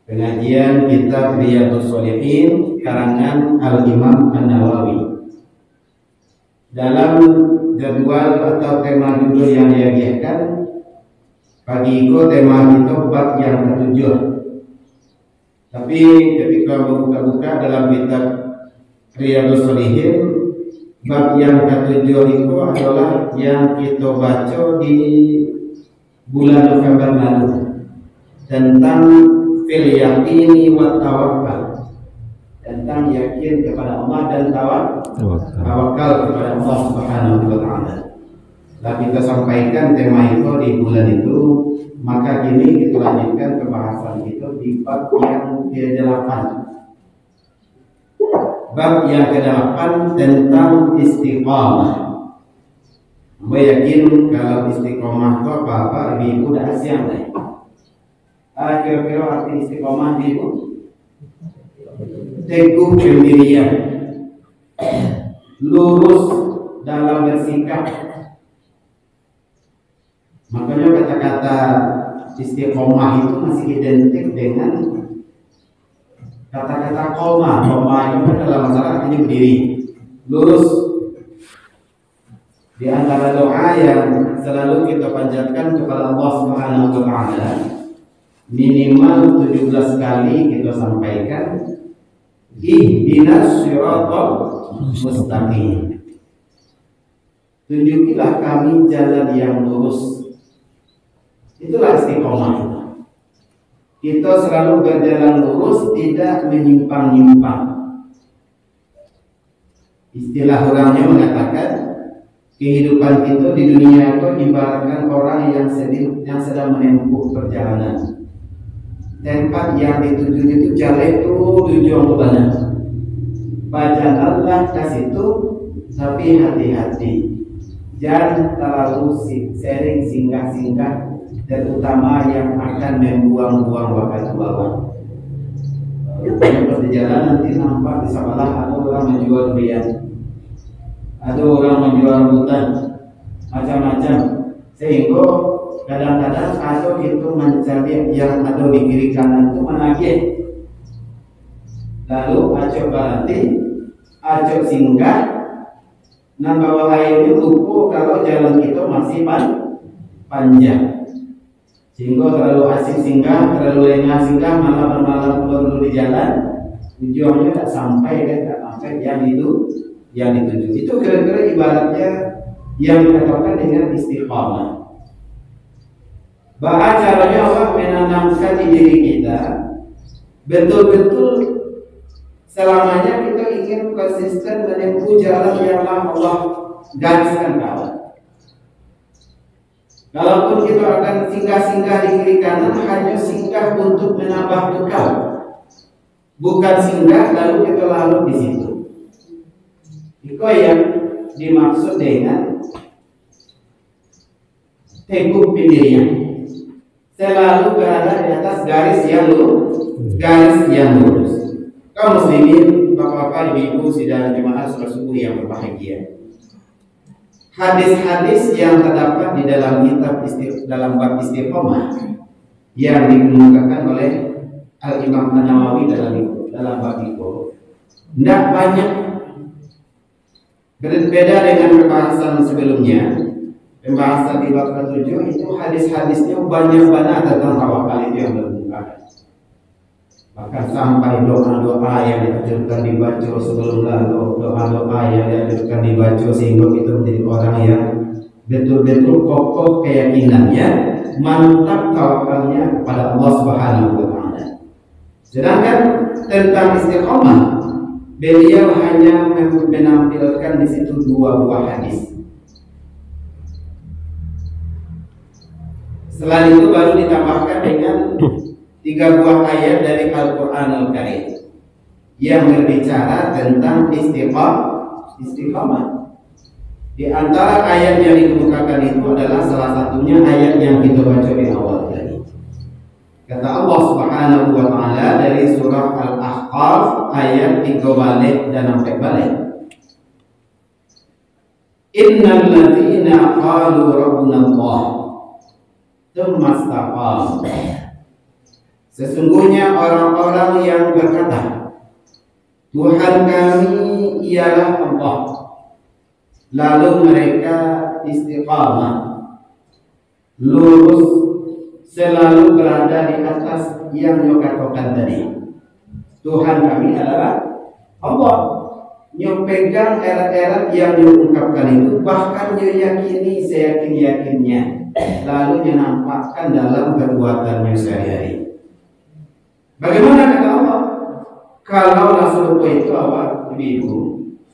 pengajian kitab Riyadhus Shalihin karangan Al-Imam An-Nawawi. Dalam jadwal atau tema judul yang diajarkan pagi itu tema itu bab yang ketujuh. Tapi ketika membuka-buka dalam kitab Riyadhus Shalihin, bab yang ketujuh itu adalah yang kita baca di bulan November lalu tentang fil yaqini wa tawakkal, tentang yakin kepada Allah dan tawakal kepada Allah Subhanahu wa taala. Lah kita sampaikan tema itu di bulan itu, maka kini kita lanjutkan pembahasan itu di bab yang ke-8. Bab yang ke-8 tentang istiqamah. Gue yakin kalau istiqomah itu apa-apa ibu udah siang deh. Kira-kira arti istiqomah ibu? Teguh pendirian, lurus dalam bersikap. Makanya kata-kata istiqomah itu masih identik dengan kata-kata koma. Koma itu dalam masalah artinya berdiri, lurus. Di antara doa yang selalu kita panjatkan kepada Allah Subhanahu wa taala, minimal 17 kali kita sampaikan, ihdinas siratal mustaqim. Tunjukilah kami jalan yang lurus. Itulah istiqomah. Kita selalu berjalan lurus, tidak menyimpang-nyimpang. Istilah orangnya mengatakan kehidupan kita di dunia itu ibaratkan orang yang sedang menempuh perjalanan. Tempat yang dituju itu jalan itu tujuan ke mana? Bajalanlah ke situ, tapi hati-hati. Jangan terlalu sering singgah-singgah, terutama yang akan membuang-buang waktu bawah. Kalau di jalan nanti nampak di sebelah ada orang menjual durian, ada orang menjual hutan, macam-macam. Sehingga kadang-kadang ada itu mencari yang ada di kiri kanan itu menagih. Lalu acok berhenti, acok singgah, dan bawa airnya lupa kalau jalan kita masih panjang. Sehingga terlalu asik singgah, terlalu lengah singgah, malah bermalam keluar di jalan, tujuannya tak sampai yang dituju. Itu kira-kira ibaratnya yang dikatakan dengan istiqamah. Bahwa caranya Allah menanamkan di diri kita betul-betul selamanya kita ingin konsisten menempuh jalan yang Allah gariskan kawan. Kalaupun kita akan singgah-singgah di kiri kanan, hanya singgah untuk menambah bekal, bukan singgah lalu kita lalu di situ. Itu yang dimaksud dengan teguh pendirian, selalu berada di atas garis yang lurus. Kaum muslimin, bapak-bapak, ibu-ibu, sidang jemaah salat subuh yang berbahagia. Hadis-hadis yang terdapat di dalam kitab dalam bab istiqomah yang dikemukakan oleh Al-Imam An-Nawawi dalam bab itu tidak banyak. Berbeda dengan pembahasan sebelumnya. Pembahasan di bab ke-7 itu hadis-hadisnya banyak banget tentang tawakal itu yang bermuka. Bahkan sampai doa-doa yang dianjurkan dibaca sebelum lalu, doa-doa yang dianjurkan dibaca sehingga kita menjadi orang yang betul-betul kokoh keyakinannya, mantap tawakalnya kepada Allah Subhanahu wa taala. Sedangkan tentang istiqomah, beliau hanya menampilkan di situ 2 buah hadis. Selain itu baru ditambahkan dengan 3 buah ayat dari Al-Quran Al-Karim yang berbicara tentang istiqamah. Di antara ayat yang dikemukakan itu adalah salah satunya ayat yang kita baca di awal tadi. Kata Allah Subhanahu wa taala dari surah Al-Ahqaf ayat 3 balik dan 4 balik. Innal ladzina qalu rabbuna Allah tsumma istaqamu Sesungguhnya orang-orang yang berkata, Tuhan kami ialah Allah, lalu mereka istiqamah, lurus, selalu berada di atas yang nyokatokan tadi. Tuhan kami adalah Allah. Nyopegang erat-erat yang diungkapkan itu, bahkan yakini seyakin-yakinnya, lalu menampakkan dalam perbuatannya sehari-hari. Bagaimana kata Allah? Kalau serupa itu apa? Ibu,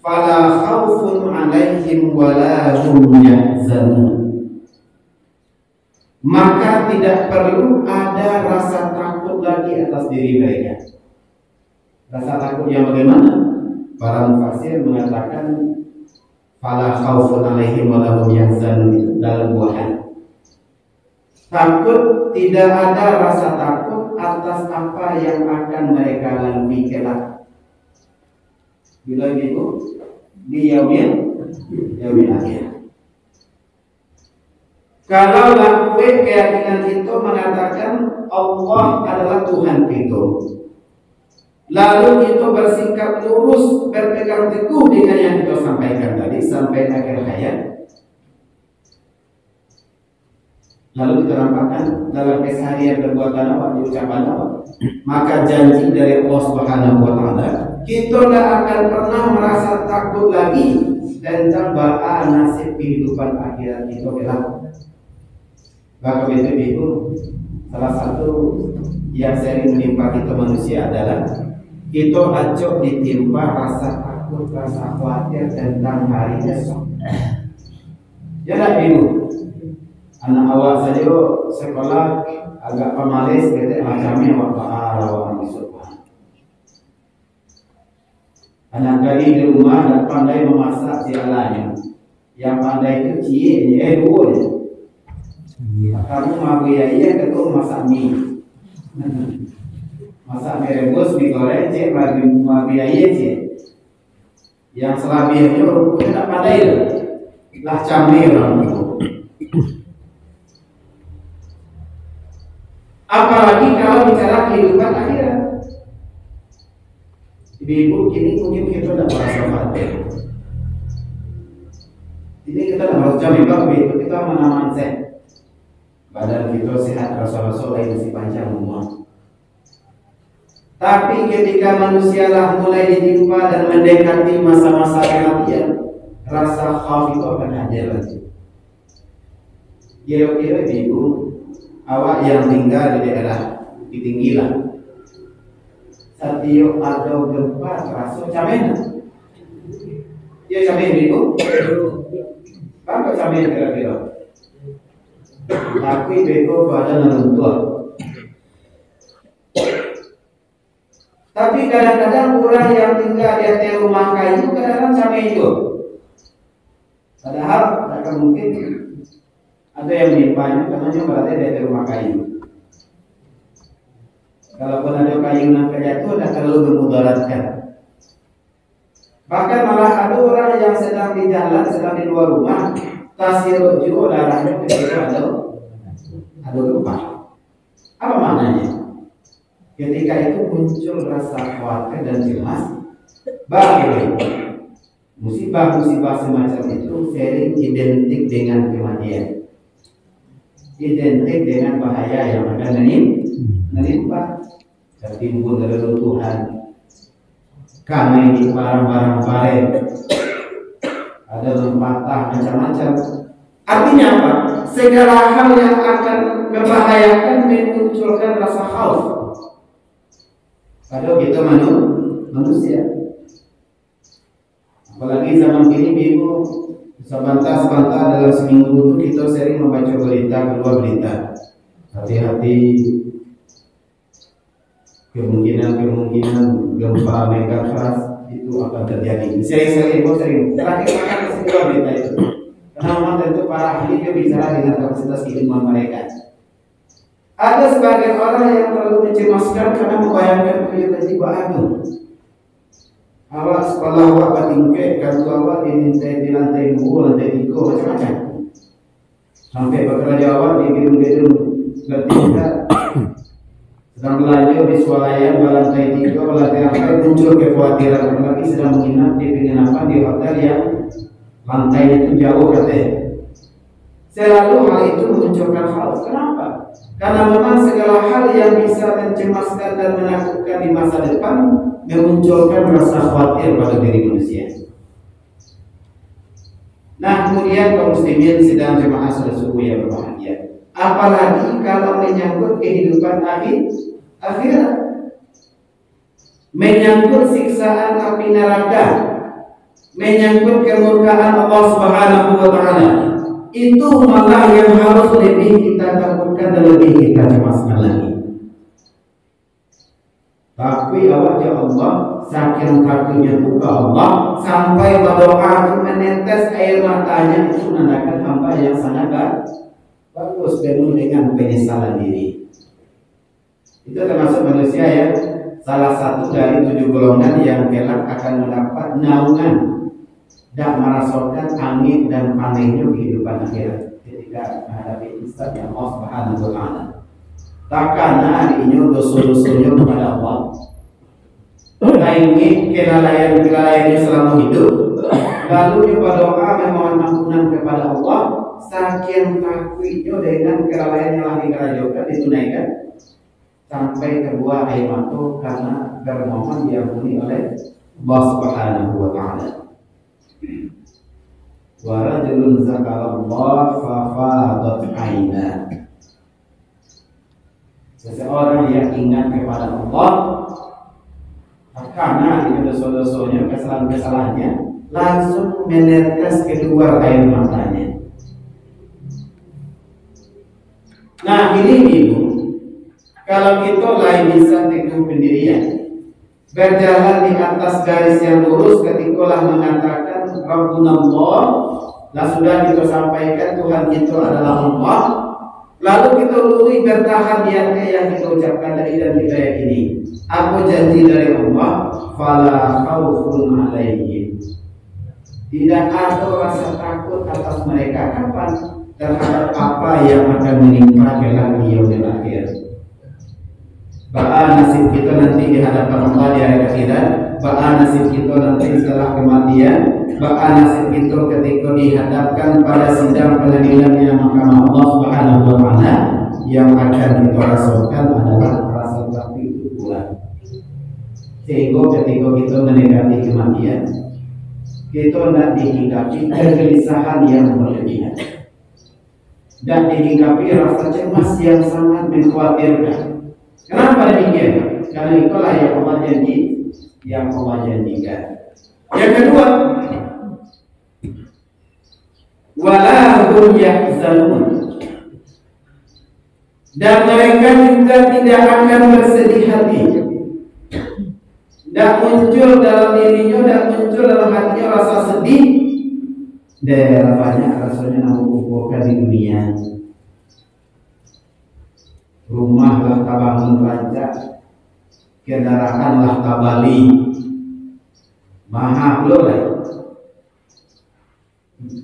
fala khaufun 'alaihim wala hum yahzanun. Maka tidak perlu ada rasa takut lagi atas diri mereka. Rasa takut yang bagaimana? Para mufassir mengatakan fala khaufun 'alaihim wala hum yahzanun itu dalam buahan. Takut, tidak ada rasa takut atas apa yang akan mereka lalui kelak. Bila itu di yaumil akhir. Kalau lakukan keyakinan itu mengatakan Allah adalah Tuhan itu, lalu itu bersikap lurus, berpegang teguh dengan yang kita sampaikan tadi sampai akhir hayat. Lalu kita nampakkan dalam keseharian perbuatan awak, di ucapan awak, maka janji dari Allah Subhanahu wa Ta'ala, kita tidak akan pernah merasa takut lagi tentang baka nasib kehidupan akhirat itu kelak. Maka itu salah satu yang sering menimpa kita manusia adalah kita acok ditimpa rasa takut, rasa khawatir tentang hari esok. Ya tak ibu? Anak awak saja sekolah agak pemalis, gitu macamnya awak besok. Anak kali di rumah tidak pandai memasak sialanya, yang pandai itu cie, dua. Kamu mau biaya ketemu masak mie, masak mie rebus, mie goreng, cek mau biaya cek. Yang selebihnya rupanya tidak pandai lah camir orang itu. Apalagi kalau bicara kehidupan akhirat. Ibu kini mungkin kita tidak merasa khawatir. Ini kita tidak harus jamin bahwa itu kita menaman set. Badan kita sehat, rasa-rasa lain masih panjang umur. Tapi ketika manusia lah mulai ditimpa dan mendekati masa-masa kematian, rasa khauf itu akan hadir lagi. Kira-kira ibu, awak yang tinggal di daerah ketinggian, setiap ada gempa terasa camen. Ya camen itu, apa camen kira-kira? Tapi itu pada nentua. Tapi kadang-kadang orang yang tinggal di atas rumah kayu kadang-kadang camen itu. Padahal akan mungkin ada yang menimpanya karena berada di rumah kayu. Kalaupun ada kayu yang jatuh, tidak terlalu memudaratkan. Bahkan malah ada orang yang sedang di jalan, sedang di luar rumah, tasir juga darahnya ketika ada gempa. Apa maknanya? Ketika itu muncul rasa khawatir dan cemas, bahwa musibah-musibah semacam itu sering identik dengan kematian. Identik dengan bahaya yang akan menimpa, tertimbun dari runtuhan, karena ini barang-barang baret, ada lompatan macam-macam. Artinya apa? Segala hal yang akan membahayakan memunculkan rasa khauf. Padahal kita manusia. Apalagi zaman kini bingung. Sebentar dalam seminggu itu kita sering membaca berita, keluar berita. Hati-hati, kemungkinan gempa megatrust itu akan terjadi. Sering. Terakhir akan keluar berita itu. Karena memang tentu para ahli dia bicara dengan kapasitas keilmuan mereka. Ada sebagian orang yang terlalu mencemaskan karena membayangkan tiba-tiba aduh. Awak sekolah awak batingke, kartu awak di lantai 2, lantai 3, macam-macam. Sampai bekerja awak di gedung-gedung bertingkat. sedang belajar di swalayan lantai 3 lantai 4 muncul kekhawatiran lagi sedang menginap di penginapan di hotel yang lantainya itu jauh katanya. Selalu hal itu memunculkan khauf. Kenapa? Karena memang segala hal yang bisa mencemaskan dan menakutkan di masa depan memunculkan rasa khawatir pada diri manusia. Nah, kemudian kaum muslimin sedang jemaah salat subuh yang berbahagia. Apalagi kalau menyangkut kehidupan akhirat, menyangkut siksaan api neraka, menyangkut kemurkaan Allah Subhanahu wa taala. Itu malah yang harus lebih kita takutkan dan lebih kita cemaskan lagi. Tapi awak ya Allah, saking takutnya ke Allah sampai berdoa itu menetes air matanya, itu menandakan hamba yang sangat bagus, penuh dengan penyesalan diri. Itu termasuk manusia ya, salah satu dari 7 golongan yang kelak akan mendapat naungan dan merasakan angin dan panennya kehidupan akhirat ketika menghadapi hisab yang Allah Subhanahu wa taala. Takana inyo dosa-dosanya kepada Allah. Ingin kelalaian-kelalaiannya selama hidup, lalu dia berdoa memohon ampunan kepada Allah, saking takutnya dengan kelalaian yang lagi kerajokan ditunaikan sampai kebuah air mata karena bermohon diampuni oleh Allah Subhanahu wa taala. Wa rajulun zakarallah fa fadat aina. Seseorang yang ingat kepada Allah karena itu dosa-dosanya, kesalahan-kesalahannya langsung menetes keluar air matanya. Nah ini ibu, kalau kita lain bisa teguh pendirian, berjalan di atas garis yang lurus ketika mengatakan Rabbuna Allah, lah sudah kita sampaikan Tuhan kita adalah Allah, lalu kita lurus bertahan di apa yang kita ucapkan tadi dan kita yakini. Aku janji dari Allah, fala khaufun alaihim. Tidak ada rasa takut atas mereka kapan terhadap apa yang akan menimpa kelak di yaumil akhir. Bahkan nasib kita nanti di hadapan Allah di hari akhirat, bahkan nasib kita nanti setelah kematian, bahkan nasib kita ketika dihadapkan pada sidang pengadilan yang Mahkamah Allah Subhanahu wa taala, yang akan kita rasakan adalah rasa takut itu pula. Sehingga ketika kita mendekati kematian, kita tidak dihinggapi kegelisahan yang berlebihan, dan dihinggapi rasa cemas yang sangat mengkhawatirkan. Kenapa demikian? Karena itulah yang Allah janjikan. Yang kedua, wala hum yahzanun, dan mereka juga tidak akan bersedih hati. Dan muncul dalam dirinya dan muncul dalam hatinya rasa sedih. Dan banyak rasanya mengumpulkan di dunia. Rumahlah tabangun rancak, kendaraanlah tabali, mahal lah.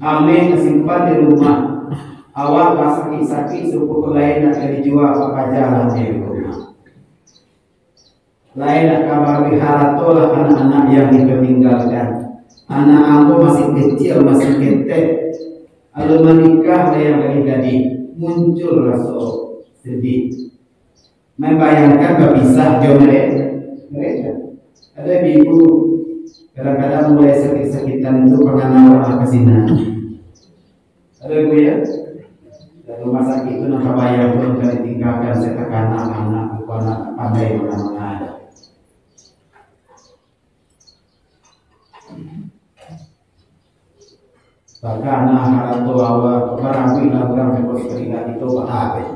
Amin kesimpan di rumah. Awal pasaki-saki suku lain nak dijual apa jalan di rumah. Lain nak kabar wihara tolah anak-anak yang ditinggalkan. Anak aku masih kecil, masih ketek. Lalu menikah yang gadis-gadis, muncul rasa sedih. Membayangkan berpisah jauh mereka. Ada ibu kadang-kadang mulai sakit-sakitan itu karena orang kesina. Ada ibu ya? Dari rumah sakit itu nak bayar pun kalau ditinggalkan setakan anak-anak bukan pandai mana-mana. Bahkan anak tu awak barang bila barang ekor seperti itu apa?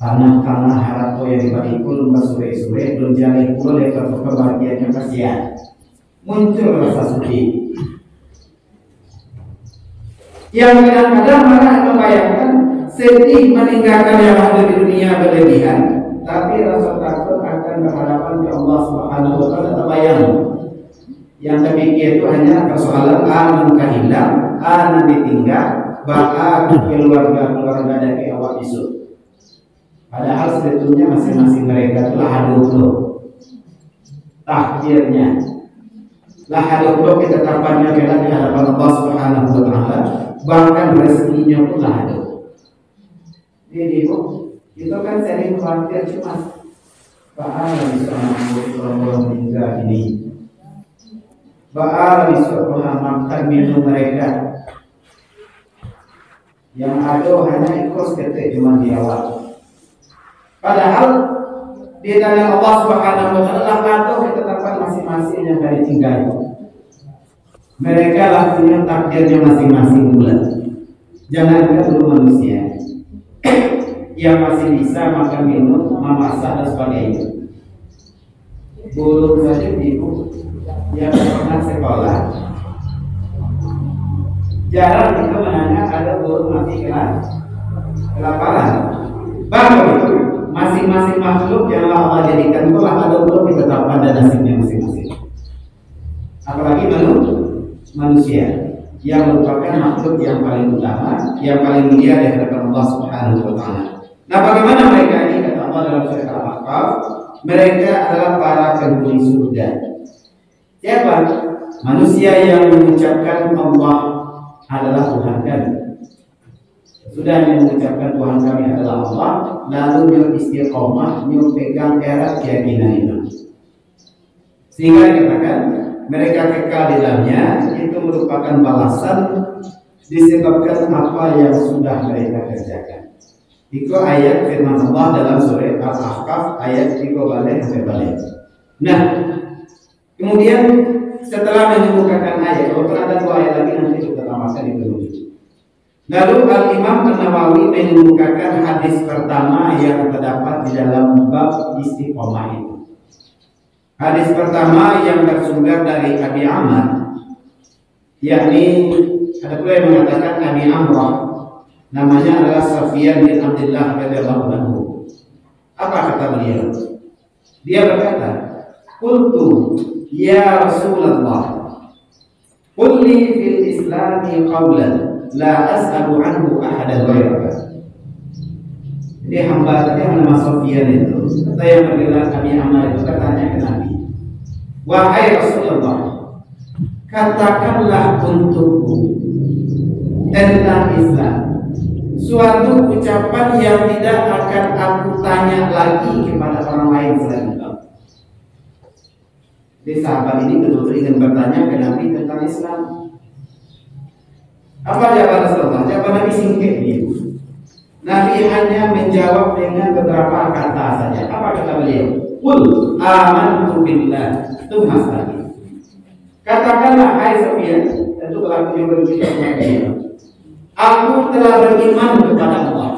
Tanah harap yang dibandingkan sore-sore belum jalan pula lepas kebahagiaannya kasihan. Muncul rasa sedih. Yang kadang-kadang malah membayangkan sedih meninggalkan yang ada di dunia berlebihan, tapi rasa takut akan berhadapan ke Allah Subhanahu wa taala terbayang. Yang demikian itu hanya persoalan anak kehilang, anak ditinggal, bahkan keluarga dari awak besok. Padahal sebetulnya masing-masing mereka telah haduh takdirnya, lah haduh ketetapannya adalah di hadapan Allah Subhanahu wa Ta'ala, bahkan rezekinya pun lah haduh. Jadi itu kan sering khawatir cemas. Bagaimana bisa orang meninggal ini? Bagaimana bisa mengamalkan minum mereka? Yang ada hanya ikut ketik cuma di awal. Padahal di dalam Allah Subhanahu wa Ta'ala ada ketetapan masing-masing yang dari tinggal. Mereka lah punya takdirnya masing-masing pula. Jangan dulu manusia yang masih bisa makan minum, memasak dan sebagainya. Belum saja ibu yang pernah sekolah, jarang kita menanya ada guru mati kelaparan. Bahkan itu masing-masing makhluk yang Allah jadikan itu lah ada belum ditetapkan dan nasibnya masing-masing. Apalagi manusia yang merupakan makhluk yang paling utama, yang paling mulia di hadapan Allah Subhanahu wa Ta'ala. Nah, bagaimana mereka ini? Kata Allah dalam surat Al-Ahqaf, mereka adalah para penghuni surga. Siapa? Manusia yang mengucapkan Allah adalah Tuhan kami. Sudah mengucapkan Tuhan kami adalah Allah, lalu dia istiqomah, dia pegang erat keyakinan itu. Sehingga dikatakan mereka kekal di dalamnya, itu merupakan balasan disebabkan apa yang sudah mereka kerjakan. Itu ayat firman Allah dalam surah Al-Ahqaf ayat 3 balik. Nah, kemudian setelah mengemukakan ayat, kalau ada 2 ayat lagi nanti kita tambahkan itu. Lalu Al-Imam An-Nawawi mengemukakan hadis pertama yang terdapat di dalam bab istiqomah itu. Hadis pertama yang bersumber dari Abi Amr, yakni ada pula yang mengatakan Abi Amrah, namanya adalah Sufyan bin Abdullah radhiyallahu anhu. Apa kata beliau? Dia berkata, "Qultu ya Rasulullah, qul li fil Islami qawlan la as'alu anhu ahadan ghairaka." Jadi hamba tadi yang nama Sufyan itu, kata yang bergelar Abi Amr itu katanya ke Nabi, "Wahai Rasulullah, katakanlah untukku tentang Islam suatu ucapan yang tidak akan aku tanya lagi kepada orang lain selain engkau." Jadi sahabat ini betul-betul ingin bertanya ke Nabi tentang Islam. Apa jawaban Rasulullah? Jawaban Nabi singkat dia. Nabi hanya menjawab dengan beberapa kata saja. Apa kata beliau? Qul amantu billah. Itu mas tadi. Katakanlah hai Sufyan, tentu kalau beliau berbicara dengan dia, aku telah beriman kepada Allah.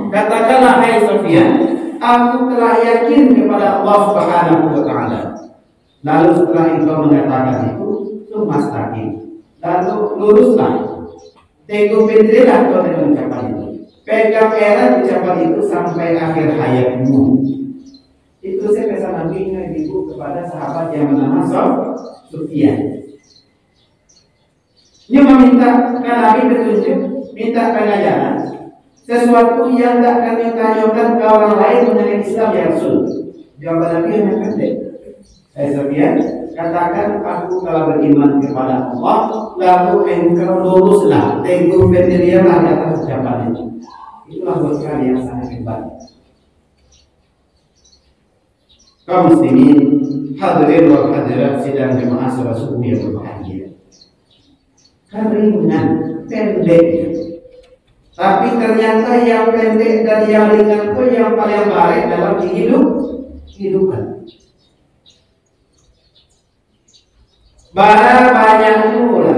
Katakanlah hai Sufyan, aku telah yakin kepada Allah Subhanahu wa Ta'ala. Lalu setelah engkau mengatakan itu mustaqim, lalu luruslah, teguh berdirilah kau dengan ucapan itu, pegang erat ucapan itu sampai akhir hayatmu. Itu saya pesan Nabi ibu kepada sahabat yang bernama Sufyan. Dia meminta Nabi petunjuk, minta pengajaran, sesuatu yang tidak kami tanyakan ke orang lain mengenai Islam ya Rasul. Jawaban Nabi hanya pendek. Sufyan, katakan aku telah beriman kepada Allah, lalu engkau luruslah, teguh berdirilah di atas ucapan itu. Itulah buat kalian yang sangat hebat. Kaum muslimin, hadirin wal hadirat sidang jemaah salat subuh yang berbahagia. Ringan, pendek. Tapi ternyata yang pendek dan yang ringan itu yang paling baik dalam kehidupan. Bara banyak pula.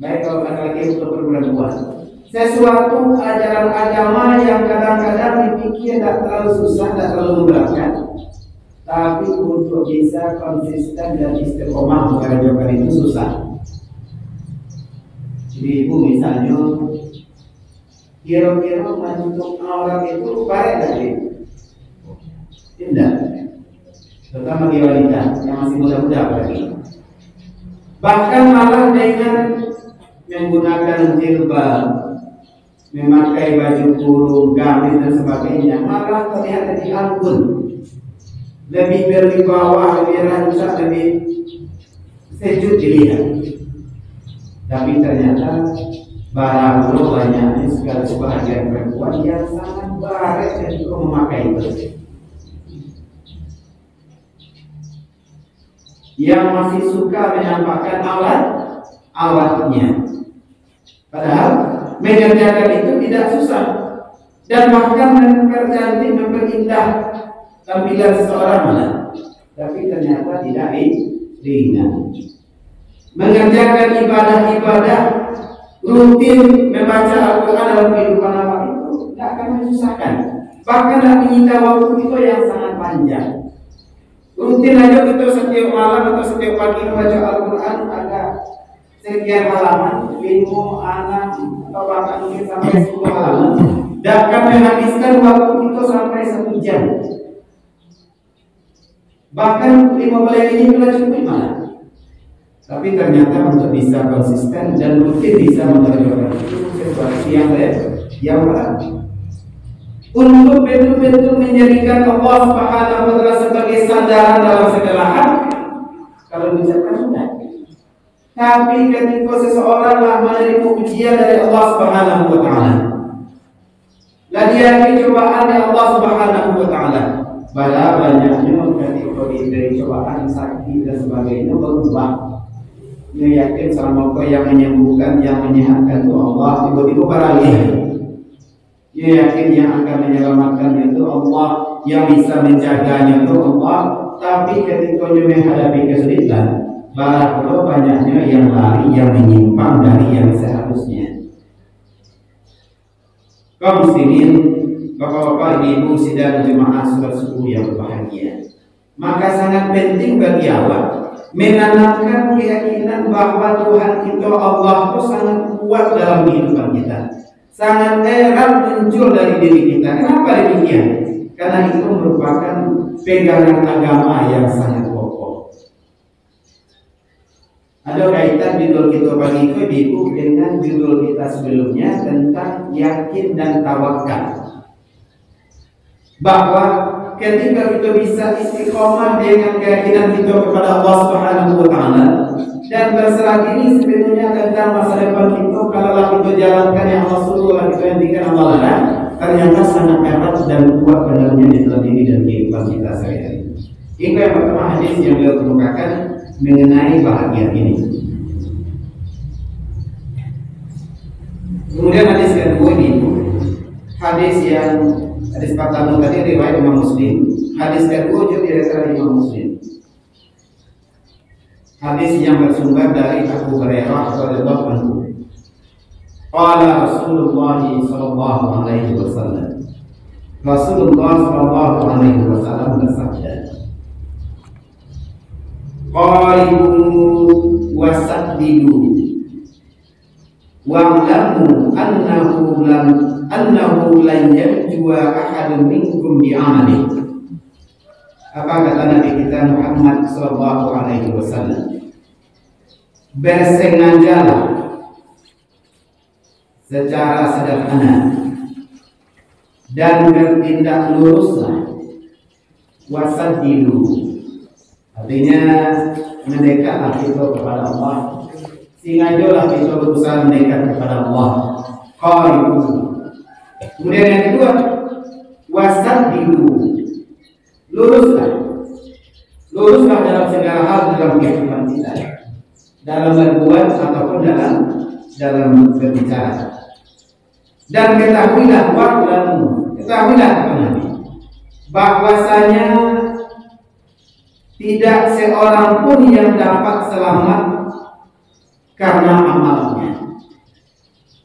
Baik kalau lagi untuk berbulan-bulan. Sesuatu ajaran agama yang kadang-kadang dipikir tidak terlalu susah, tidak terlalu memberatkan, tapi untuk bisa konsisten dan istiqomah mengerjakan itu susah. Jadi ibu misalnya kira-kira untuk orang itu baik dari tidak, terutama di wanita yang masih muda-muda apalagi. Bahkan malah dengan menggunakan jilbab, memakai baju kurung, gamis dan sebagainya, malah terlihat lebih anggun, lebih berwibawa, lebih rancak, lebih sejuk dilihat. Tapi ternyata barangkali banyaknya segala sebagian perempuan yang sangat baret dan juga memakai itu, yang masih suka menampakkan auratnya. Padahal mengerjakan itu tidak susah dan bahkan mempercantik, memperindah tampilan seseorang malah. Tapi ternyata tidak ringan. Mengerjakan ibadah-ibadah rutin, membaca Al-Quran dalam kehidupan apa itu tidak akan menyusahkan, bahkan tidak menyita waktu itu yang sangat panjang. Rutin aja kita setiap malam atau setiap pagi membaca Al-Quran ada sekian halaman, 5, 6 atau bahkan mungkin sampai 10 halaman, tidak akan menghabiskan waktu itu sampai 1 jam. Bahkan 15 ini sudah cukup malah. Tapi ternyata untuk bisa konsisten dan rutin bisa mengerjakan itu sesuatu yang berat. Untuk betul-betul menjadikan Allah Subhanahu wa Ta'ala sebagai sandaran dalam segala hal, kalau bicara mudah. Tapi ketika seseorang menerima ujian dari Allah Subhanahu wa Ta'ala, lagi cobaan dari Allah Subhanahu wa Ta'ala, pada banyaknya ketika diberi cobaan sakit dan sebagainya berubah. Dia yakin selama kau yang menyembuhkan, yang menyehatkan itu Allah, tiba-tiba beralih. Dia yakin yang akan menyelamatkan itu Allah, yang bisa menjaganya itu Allah. Tapi ketika dia menghadapi kesulitan, baru banyaknya yang lari, yang menyimpang dari yang seharusnya. Kaum muslimin, bapak-bapak, ibu, sidang jemaah salat subuh yang berbahagia, maka sangat penting bagi awak menanamkan keyakinan bahwa Tuhan kita Allah itu sangat kuat dalam kehidupan kita, sangat erat muncul dari diri kita. Kenapa demikian? Karena itu merupakan pegangan agama yang sangat kokoh. Ada kaitan judul kita pagi itu dengan judul kita sebelumnya tentang yakin dan tawakal, bahwa ketika kita bisa istiqomah dengan keyakinan kita kepada Allah Subhanahu wa Ta'ala dan berserah diri sepenuhnya tentang masa depan kita, kalau kita jalankan yang Allah suruh, kita hentikan Allah larang, ternyata sangat erat dan kuat benarnya di dalam diri dan kehidupan kita sehari-hari. Ini yang pertama hadis yang beliau kemukakan mengenai bahagia ini. Kemudian hadis kedua ini, hadis pertama tadi riwayat Imam Muslim, hadis kedua juga diriwayatkan Imam Muslim. Hadis yang bersumber dari Abu Hurairah radhiyallahu anhu. Qala Rasulullah sallallahu alaihi wasallam. Rasulullah sallallahu alaihi wasallam bersabda, qaribu wasaddidu wa'lamu annahu lan yanjua ahadun minkum bi'amali. Apa kata Nabi kita Muhammad sallallahu alaihi wasallam? Bersengajalah secara sederhana dan bertindak luruslah. Wasaddidu, artinya mendekatlah kita kepada Allah. Sengajalah kita berusaha mendekat kepada Allah. Qaribu. Kemudian yang kedua, wasaddidu, luruslah dalam segala hal dalam kehidupan kita, dalam berbuat ataupun dalam berbicara. Dan ketahuilah bahwasanya tidak seorang pun yang dapat selamat karena amalnya.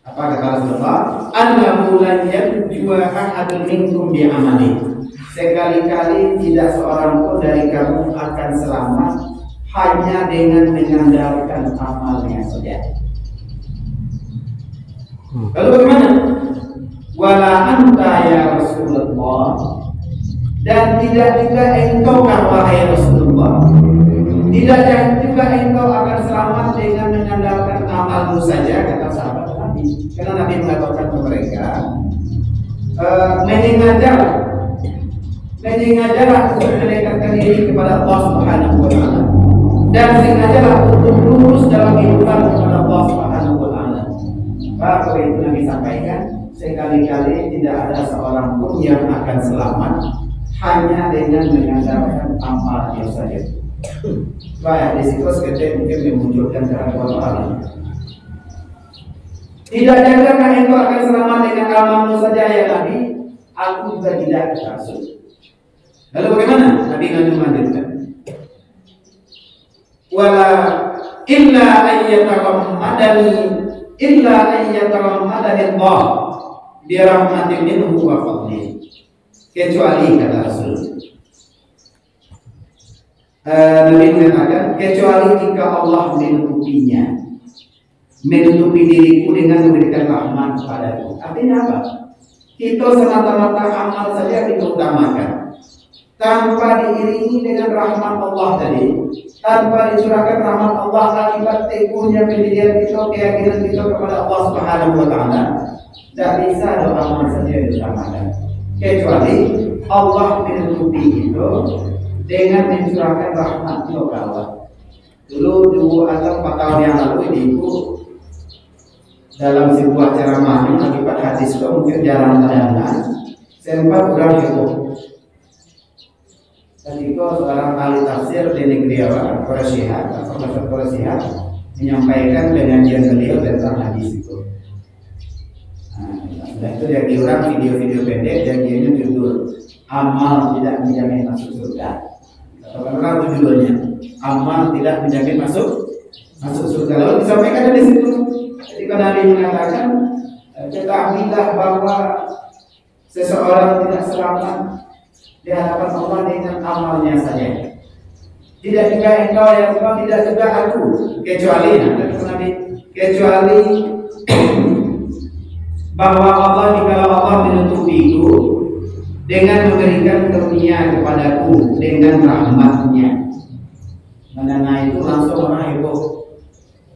Apa kata Rasulullah? Annahu lan yanjua ahadun minkum bi amali. Sekali-kali tidak seorang pun dari kamu akan selamat hanya dengan mengandalkan amalnya saja. Lalu bagaimana? Wala anta ya Rasulullah, dan tidak juga engkau wahai Rasulullah, tidak juga engkau akan selamat dengan mengandalkan amalmu saja, kata sahabat Nabi. karena Nabi mengatakan kepada mereka, menyengajalah untuk mendekatkan diri kepada Allah Subhanahu wa taala, dan sengajalah untuk lurus dalam kehidupan kepada Allah Subhanahu wa taala. Maka itu Nabi sampaikan, sekali-kali tidak ada seorang pun yang akan selamat hanya dengan mengandalkan amalnya saja. Baik, di situ sekedar mungkin memunculkan keraguan orang. Tidak jangka engkau akan selamat dengan amalmu saja ya Nabi, aku juga tidak maksud. Lalu bagaimana? Nabi melanjutkan, wala illa ayyatarammadani Allah bi rahmatin minhu wa fadlih, kecuali kata Rasul, Nabi mengatakan, kecuali jika Allah menutupi diriku dengan memberikan rahmat kepadaku. Artinya apa? Kita semata-mata amal saja kita utamakan, tanpa diiringi dengan rahmat Allah tadi, tanpa dicurahkan rahmat Allah akibat teguhnya pendirian kita, keyakinan kita kepada Allah Subhanahu wa taala, tidak bisa doa amal saja diutamakan, kecuali Allah menutupi itu dengan mencurahkan rahmat-Nya ke Allah. Dulu atau 4 tahun yang lalu ibu dalam sebuah ceramahnya akibat hadis itu mungkin jarang terdengar, sempat kurang heboh. Ketika seorang ahli tafsir di negeri Quraisy, Profesor Quraisy menyampaikan pengajian beliau tentang hadis itu. Nah, itu dia diurang video-video pendek, janjiannya judul amal tidak menjamin masuk surga. Karena itu judulnya, amal tidak menjamin masuk surga. Lalu disampaikan di situ, ketika Nabi mengatakan, ketahuilah bahwa seseorang tidak selamat di hadapan Allah dengan amalnya saja. Tidak juga engkau ya Allah, tidak juga aku, kecuali bahwa Allah, jika Allah menutupiku dengan memberikan karunia kepadaku dengan rahmat-Nya. Mengenai itu langsung orang heboh.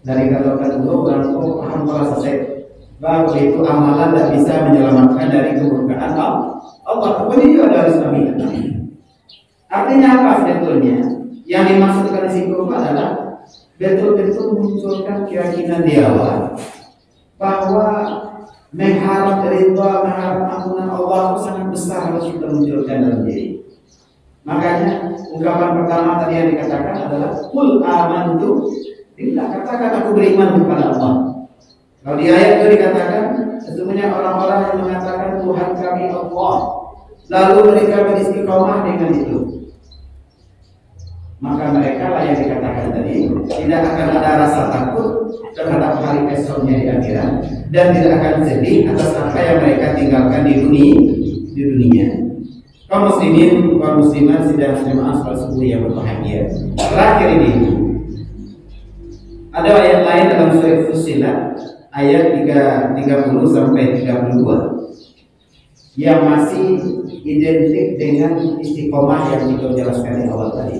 Dari kata-kata dulu orang paham kalau selesai bahwa itu amalan tidak bisa menyelamatkan dari kemurkaan Allah. Pokoknya itu ada harus kami. Artinya apa sebetulnya? Yang dimaksudkan di situ adalah betul-betul munculkan keyakinan di awal bahwa mengharap ridha, mengharap ampunan Allah itu sangat besar harus kita munculkan dalam diri. Makanya ungkapan pertama tadi yang dikatakan adalah qul amantu billah, katakan aku beriman kepada Allah. Kalau di ayat itu dikatakan sesungguhnya orang-orang yang mengatakan Tuhan kami Allah, lalu mereka beristiqomah dengan itu, maka mereka lah yang dikatakan tadi tidak akan ada rasa takut terhadap hari esoknya di akhirat, dan tidak akan sedih atas apa yang mereka tinggalkan di dunia. Kaum muslimin, kaum muslimat sidang jemaah salat subuh yang berbahagia. Terakhir ini ada ayat lain dalam surah Fussilat ayat 30 sampai 32 yang masih identik dengan istiqomah yang kita jelaskan di awal tadi.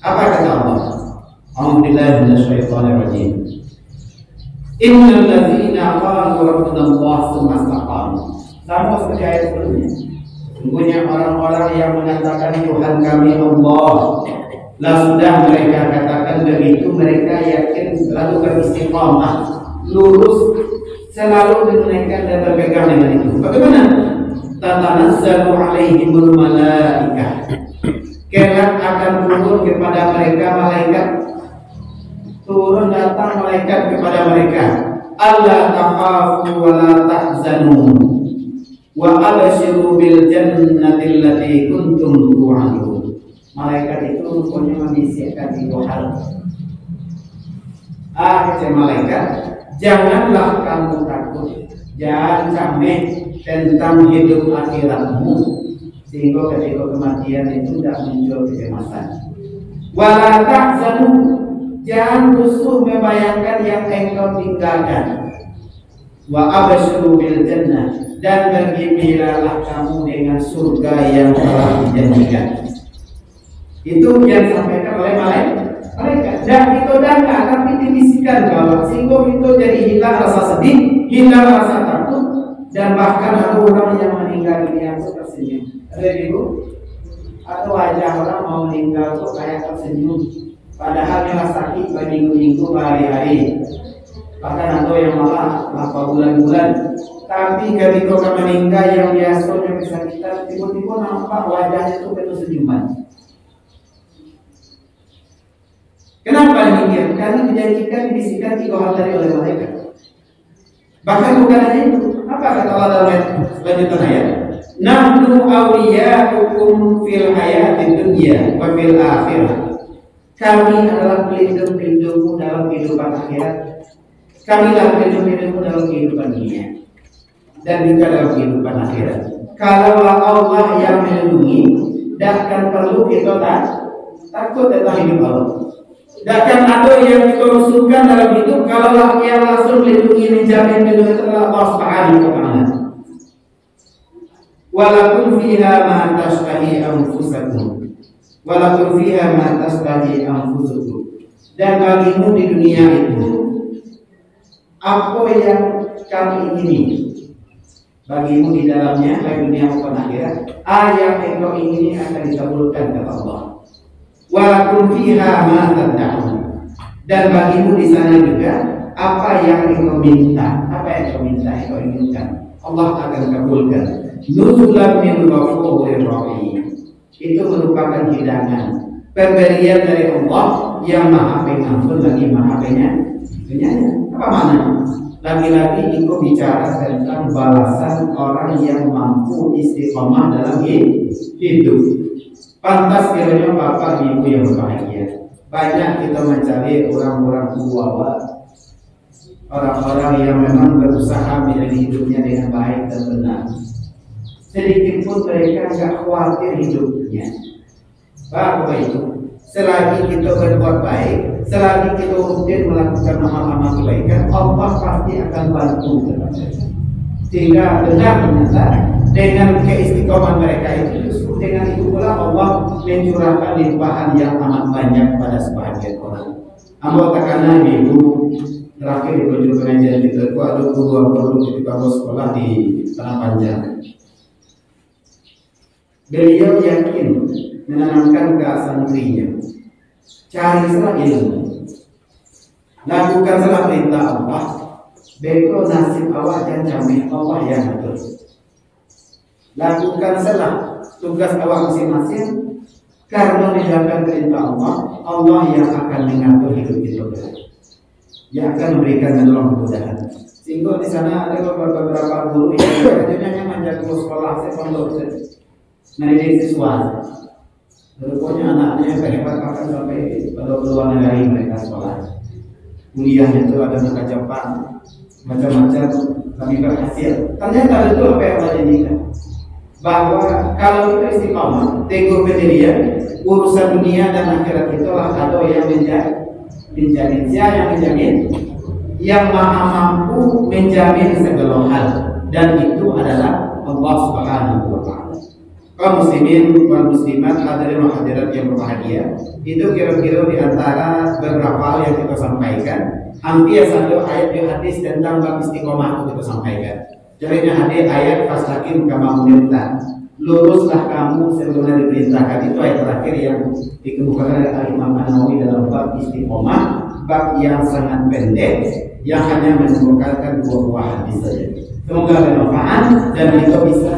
Apa kata Allah? A'udzubillahi minasyaitonir rajim. Innal ladzina qalu rabbuna Allah tsumma istaqamu. Sama seperti ayat sebelumnya. Sungguhnya orang-orang yang mengatakan Tuhan kami Allah, lah sudah mereka katakan begitu, mereka yakin selalu beristiqamah, lurus, selalu menunaikan dan berpegang dengan itu. Bagaimana? Tatanazzalu alaihimul malaikah. Kelak akan turun kepada mereka malaikat, turun datang malaikat kepada mereka. Alla takhafu wa la tahzanu wa abshiru bil jannati allati kuntum tu'adun. Malaikat itu rupanya membisikkan itu hal. Kata malaikat, janganlah kamu takut, jangan sampai tentang hidup akhiratmu, sehingga ketika kematian itu tidak muncul kecemasan. Wala tahzanu, jangan rusuh membayangkan yang engkau tinggalkan. Wa abshiru bil jannah, dan bergembiralah kamu dengan surga yang telah dijanjikan. Itu yang disampaikan oleh malaikat. dan itu dangka tapi dibisikkan bahwa sehingga itu jadi hilang rasa sedih, hilang rasa takut, dan bahkan ada orang yang meninggal dunia itu tersenyum. Ada ibu? Atau wajah orang mau meninggal itu kayak tersenyum, padahal dia sakit berminggu-minggu, berhari-hari, bahkan ada yang malah berapa bulan-bulan. Tapi ketika meninggal yang biasanya kesakitan, tiba-tiba nampak wajahnya itu penuh senyuman. Kenapa demikian? Karena dijanjikan dibisikkan 3 hal tadi oleh malaikat. Bahkan bukan hanya itu. Apa kata Allah dalam selanjutnya ayat? Nahnu awliya'ukum fil hayatid dunya wa fil akhirah. Kami adalah pelindung-pelindungmu dalam kehidupan akhirat. Kamilah pelindung-pelindungmu dalam kehidupan dunia dan juga dalam kehidupan akhirat. Kalau Allah yang melindungi, tidak akan perlu kita takut tentang hidup Allah. Dan akan ada yang kita rusuhkan dalam hidup kalau yang langsung melindungi, menjamin melindungi adalah Allah Subhanahu wa Ta'ala. Walakum fiha ma tashtahi anfusakum, walakum fiha ma tashtahi anfusukum. Dan bagimu di dunia itu apa yang kamu ingini, bagimu di dalamnya baik dunia maupun akhirat, yang engkau ingini akan dikabulkan kata Allah. Walakum fiha ma tad'un, dan bagimu di sana juga apa yang engkau minta, apa yang engkau minta, engkau inginkan, Allah akan kabulkan. Nuzulan min ghafurir rahim, itu merupakan hidangan, pemberian dari Allah yang Maha Pengampun lagi Maha Penyayang. Apa maknanya? Lagi-lagi engkau bicara tentang balasan orang yang mampu istiqomah dalam hidup. Pantas kiranya bapak ibu yang berbahagia. Banyak kita mencari orang-orang tua, orang-orang yang memang berusaha menjalani hidupnya dengan baik dan benar. Sedikit pun mereka nggak khawatir hidupnya. Bahwa itu, selagi kita berbuat baik, selagi kita rutin melakukan amal-amal kebaikan, Allah pasti akan bantu kita. Sehingga benar ternyata dengan keistiqomahan mereka itu, dengan itu pula Allah mencurahkan limpahan yang amat banyak pada sebagian orang. Anggota karena ibu terakhir di kunjung pengajian kita itu ada 2 guru ketika sekolah di Tanah Panjang. Beliau yakin menanamkan ke santrinya, carilah ilmu, lakukanlah perintah Allah, beko nasib awak dan jamin Allah yang atur. Lakukanlah tugas awak masing-masing, karena menjalankan perintah Allah, Allah yang akan mengatur hidup kita, yang akan memberikan menolong kemudahan. Sehingga di sana ada beberapa guru yang kerjanya menjaga sekolah, pondok, mendidik siswa. Rupanya anaknya hebat bahkan sampai pada luar negara mereka sekolah. Kuliahnya itu ada ke Jepang, macam-macam, kami berhasil. Ternyata itu apa yang Allah janjikan, bahwa kalau kita istiqomah, teguh pendirian, urusan dunia dan akhirat itulah ada yang menjamin. Siapa yang menjamin? Yang maha mampu menjamin segala hal, dan itu adalah Allah Subhanahu wa Ta'ala. Kaum muslimin wal muslimat, hadirin wa hadirat yang berbahagia, itu kira-kira di antara beberapa hal yang kita sampaikan. Hampir satu ayat di hadis tentang bab istiqomah itu kita sampaikan. Jadinya hadis ayat fastakim kama umirta, luruslah kamu sebagaimana diperintahkan. Itu ayat terakhir yang dikemukakan oleh Imam An-Nawawi dalam bab istiqomah, bab yang sangat pendek yang hanya mengemukakan 2 buah hadis saja. Semoga bermanfaat dan kita bisa